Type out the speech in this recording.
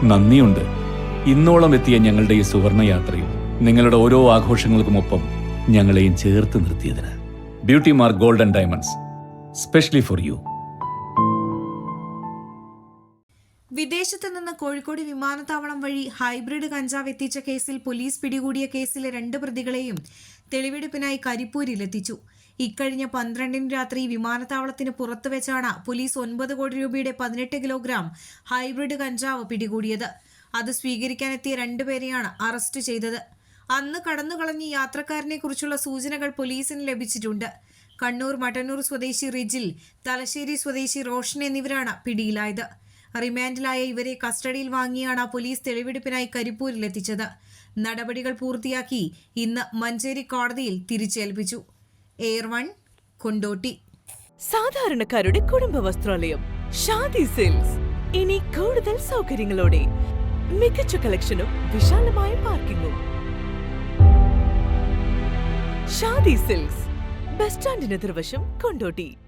നന്ദിയുണ്ട്. ഇന്നോളം എത്തിയ ഞങ്ങളുടെ ഈ സുവർണയാത്രയിൽ നിങ്ങളുടെ ഓരോ ആഘോഷങ്ങൾക്കുമൊപ്പം ഞങ്ങളെയും ചേർത്ത് നിർത്തിയതിന്. Beauty mark gold and diamonds, specially for you. വിദേശത്ത് നിന്ന് കോഴിക്കോട് വിമാനത്താവളം വഴി ഹൈബ്രിഡ് കഞ്ചാവ് എത്തിച്ച കേസിൽ പോലീസ് പിടികൂടിയ കേസിലെ 2 പ്രതികളെയും തെളിവെടുപ്പിനായി കരിപ്പൂരിലെത്തിച്ചു. ഇക്കഴിഞ്ഞ 12 രാത്രി വിമാനത്താവളത്തിന് പുറത്തു വെച്ചാണ് പോലീസ് 9 കോടി രൂപയുടെ 18 കിലോഗ്രാം ഹൈബ്രിഡ് കഞ്ചാവ് പിടികൂടിയത്. അത് സ്വീകരിക്കാനെത്തിയ 2 പേരെയാണ് അറസ്റ്റ് ചെയ്തത്. അന്ന് കടന്നുകളഞ്ഞ യാത്രക്കാരനെ കുറിച്ചുള്ള സൂചനകൾ പോലീസിന് ലഭിച്ചിട്ടുണ്ട്. കണ്ണൂർ മട്ടന്നൂർ സ്വദേശി റിജിൽ, തലശ്ശേരി സ്വദേശി റോഷൻ എന്നിവരാണ് പിടിയിലായത്. റിമാൻഡിലായ ഇവരെ കസ്റ്റഡിയിൽ വാങ്ങിയാണ് പോലീസ് തെളിവെടുപ്പിനായി കരിപ്പൂരിലെത്തിച്ചത്. നടപടികൾ പൂർത്തിയാക്കി ഇന്ന് മഞ്ചേരി കോടതിയിൽ തിരിച്ചേൽപ്പിച്ചു. എയർ 1 കൊണ്ടോട്ടി. സാധാരണക്കാരുടെ കുടുംബ വസ്ത്രാലയം ഷാദി സിൽക്സ് ഇനി കൂടുതൽ സൗകര്യങ്ങളോടെ മികച്ച കളക്ഷനും വിശാലമായ പാർക്കിംഗും. ഷാദി സിൽക്സ് ബസ് സ്റ്റാൻഡിന് എതിർവശം, കൊണ്ടോട്ടി.